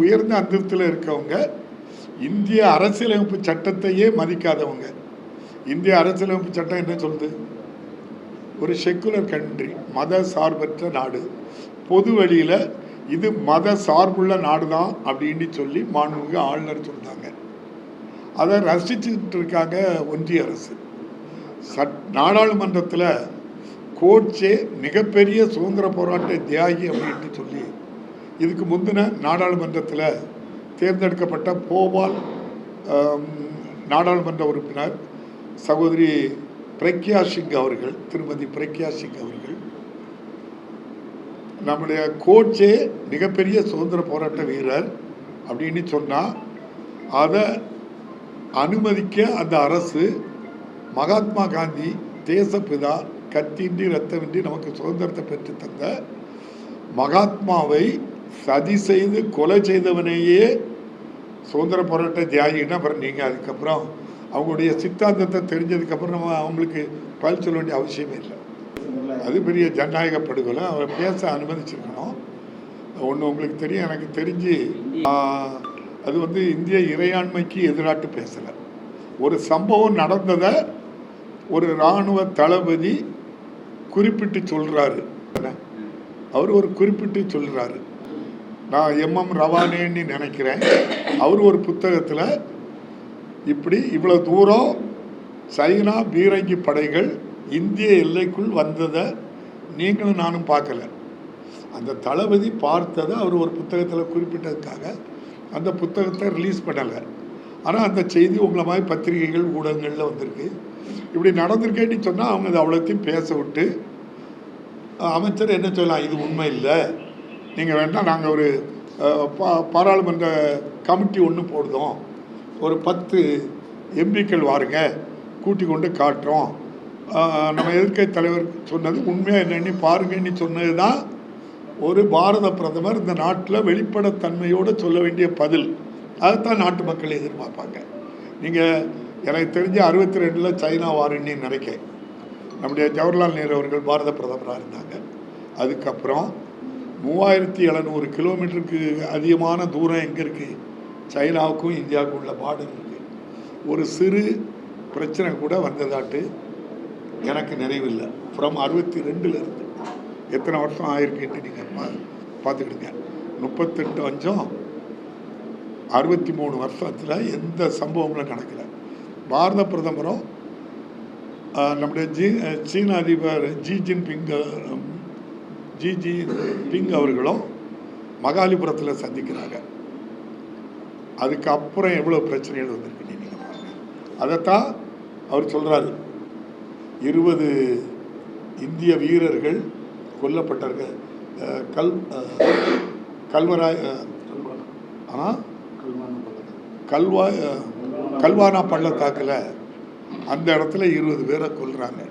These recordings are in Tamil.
உயர்ந்த அந்தஸ்தில் இருக்கவங்க இந்திய அரசியலமைப்பு சட்டத்தையே மதிக்காதவங்க. இந்திய அரசியலமைப்பு சட்டம் என்ன சொல்லுது? ஒரு செக்குலர் கண்ட்ரி, மத சார்பற்ற நாடு, பொது வழியில் இது மத சார்புள்ள நாடு தான் அப்படின்னு சொல்லி மாண்புமிகு ஆளுநர் சொல்கிறாங்க. அதை ரசிச்சுட்டு இருக்காங்க ஒன்றிய அரசு. நாடாளுமன்றத்தில் கோட்சே மிகப்பெரிய சுதந்திர போராட்ட தியாகி அப்படின்ட்டு சொல்லி இதுக்கு முந்தின நாடாளுமன்றத்தில் தேர்ந்தெடுக்கப்பட்ட போபால் நாடாளுமன்ற உறுப்பினர் சகோதரி பிரக்யா சிங் அவர்கள், திருமதி பிரக்யா சிங் அவர்கள், நம்முடைய கோட்சே மிகப்பெரிய சுதந்திர போராட்ட வீரர் அப்படின்னு சொன்னால் அதை அனுமதிக்க அந்த அரசு மகாத்மா காந்தி தேசப்பிதா கத்தின்றி ரத்தமின்றி நமக்கு சுதந்திரத்தை பெற்று தந்த மகாத்மாவை சதி செய்து கொலை செய்தவனையே சுதந்திர போராட்ட தியாகின்னா அப்புறம் நீங்கள் அதுக்கப்புறம் அவங்களுடைய சித்தாந்தத்தை தெரிஞ்சதுக்கப்புறம் நம்ம அவங்களுக்கு பதில் சொல்ல வேண்டிய அவசியமே இல்லை. அது பெரிய ஜனநாயக படுகொலை. அவர் பேச அனுமதிச்சிருக்கணும். ஒன்று உங்களுக்கு தெரியும், எனக்கு தெரிஞ்சு அது இந்திய இறையாண்மைக்கு எதிராட்டு பேசலை. ஒரு சம்பவம் நடந்ததை ஒரு இராணுவ தளபதி குறிப்பிட்டு சொல்கிறாரு. அவர் ஒரு குறிப்பிட்டு சொல்கிறாரு. நான் எம்எம் ரவானேன்னு நினைக்கிறேன். அவர் ஒரு புத்தகத்தில் இப்படி இவ்வளோ தூரம் சைனா பீரங்கி படைகள் இந்திய எல்லைக்குள் வந்ததை நீங்களும் நானும் பார்க்கல. அந்த தளபதி பார்த்ததை அவர் ஒரு புத்தகத்தில் குறிப்பிட்டதுக்காக அந்த புத்தகத்தை ரிலீஸ் பண்ணலை. ஆனால் அந்த செய்தி உங்களை மாதிரி பத்திரிகைகள் ஊடகங்களில் வந்திருக்கு. இப்படி நடந்திருக்கேன்னு சொன்னால் அவங்க அதை அவ்வளோத்தையும் பேச விட்டு அமைச்சர் என்ன சொல்லலாம், இது உண்மை இல்லை, நீங்கள் வேணால் நாங்கள் ஒரு பாராளுமன்ற கமிட்டி ஒன்று போடுதோம், ஒரு 10 எம்பிக்கள் வாருங்க, கூட்டி கொண்டு காட்டுறோம், நம்ம எதிர்க்கட்சி தலைவர் சொன்னது உண்மையாக என்னென்னு பாருங்கன்னு சொன்னது தான் ஒரு பாரத பிரதமர் இந்த நாட்டில் வெளிப்படைத்தன்மையோடு சொல்ல வேண்டிய பதில். அதைத்தான் நாட்டு மக்கள் எதிர்பார்ப்பாங்க. நீங்கள் எனக்கு தெரிஞ்ச 62 சைனா வாருன்னு நினைக்கிறேன். நம்முடைய ஜவஹர்லால் நேரு அவர்கள் பாரத பிரதமராக இருந்தாங்க. அதுக்கப்புறம் 3700 கிலோமீட்டருக்கு அதிகமான தூரம் எங்கே இருக்குது? சைனாவுக்கும் இந்தியாவுக்கும் உள்ள பார்டர் இருக்குது. ஒரு சிறு பிரச்சனை கூட வந்ததாட்டு எனக்கு நினைவில்லை. ஃப்ரம் 62லேருந்து எத்தனை வருஷம் ஆயிருக்குன்ட்டு நீங்கள் பார்த்துக்கிடுங்க. 38 63 வருஷத்தில் எந்த சம்பவங்களும் நடக்கலை. பாரத பிரதமரும் நம்முடைய சீன அதிபர் ஜி ஜின்பிங் அவர்களும் மகாலிபுரத்தில் சந்திக்கிறாங்க. அதுக்கப்புறம் எவ்வளோ பிரச்சனைகள் வந்திருக்கு நீங்கள் பாருங்கள். அதைத்தான் அவர் சொல்கிறாரு. 20 இந்திய வீரர்கள் கொல்லப்பட்டார்கள். கல்வானா பள்ளத்தாக்கில் அந்த இடத்துல 20 பேரை கொல்றாங்க.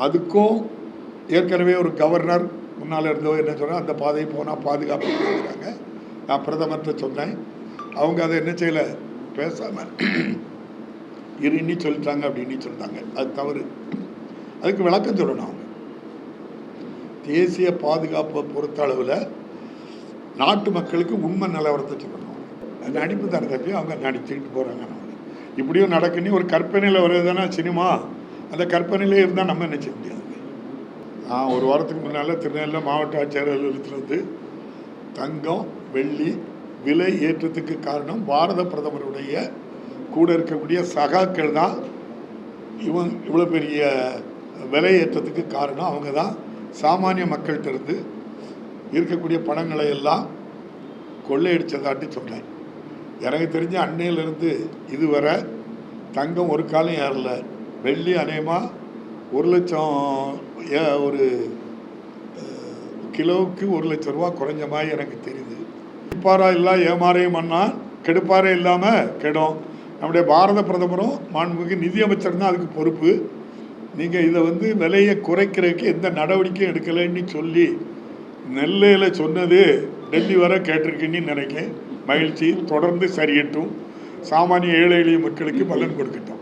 அதுக்கும் ஏற்கனவே ஒரு கவர்னர் முன்னால் இருந்தோ என்ன சொன்னால் அந்த பாதையை போனால் பாதுகாப்பு கொடுக்குறாங்க. நான் பிரதமர்கிட்ட சொன்னேன். அவங்க அதை என்ன செய்யலை, பேசாமல் இன்னி சொல்லிட்டாங்க அப்படின்னு சொல்லிட்டாங்க. அது தவறு. அதுக்கு விளக்கம் சொல்லணும். அவங்க தேசிய பாதுகாப்பை பொறுத்த அளவில் நாட்டு மக்களுக்கு உண்மை நிலவரத்தை சொல்லணும். அந்த நடிப்பு தரத்தையும் அவங்க நடிச்சுக்கிட்டு போகிறாங்க. இப்படியும் நடக்குன்னு ஒரு கற்பனையில் வருது தானே சினிமா. அந்த கற்பனையிலே இருந்தால் நம்ம என்ன செய்ய முடியாது. ஒரு வாரத்துக்கு முன்னால் திருநெல்வேலி மாவட்ட ஆட்சியர் அலுவலகத்திலிருந்து தங்கம் வெள்ளி விலை ஏற்றத்துக்கு காரணம் பாரத பிரதமருடைய கூட இருக்கக்கூடிய சகாக்கள் தான். இவ்வளோ பெரிய விலை ஏற்றத்துக்கு காரணம் அவங்க தான். சாமானிய மக்கள்கிட்ட இருந்து இருக்கக்கூடிய பணங்களை எல்லாம் கொள்ளையடிச்சதாட்டி சொன்னேன். எனக்கு தெரிஞ்ச அன்னையிலிருந்து இதுவரை தங்கம் ஒரு காலம் ஏறல. வெள்ளி அநேகமாக 1 லட்சம், ஒரு கிலோவுக்கு 1 லட்ச ரூபா குறைஞ்ச மாதிரி எனக்கு தெரியுது. கெடுப்பாரா இல்லை ஏமாறையும் பண்ணால் கெடுப்பாரே இல்லாமல் கெடும். நம்முடைய பாரத பிரதமரும் மாண்புமிகு நிதியமைச்சர் தான் அதுக்கு பொறுப்பு. நீங்கள் இதை விலையை குறைக்கிறதுக்கு எந்த நடவடிக்கையும் எடுக்கலைன்னு சொல்லி நெல்லையில் சொன்னது டெல்லி வரை கேட்டிருக்குன்னு நினைக்கிறேன். மகிழ்ச்சி. தொடர்ந்து சரியட்டும். சாமானிய ஏழை எளிய மக்களுக்கு பலன் கொடுக்கட்டும்.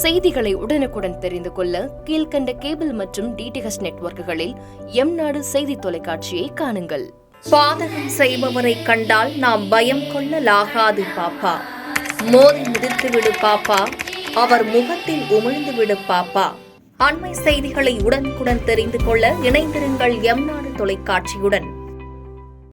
செய்திகளை உடனுக்குடன் தெரிந்து கொள்ள கீழ்கண்ட கேபிள் மற்றும் டிடிஹெச் நெட்வொர்க்குகளில் எம் நாடு செய்தி தொலைக்காட்சியை காணுங்கள். பாதகம் செய்பவரை கண்டால் நாம் பயம் கொள்ளலாகாது பாப்பா. மோதி மிதித்து விடு பாப்பா, அவர் முகத்தில் உமிழ்ந்து விடு பாப்பா. அண்மை செய்திகளை உடனுக்குடன் தெரிந்து கொள்ள இணைந்திருங்கள் எம் நாடு தொலைக்காட்சியுடன்.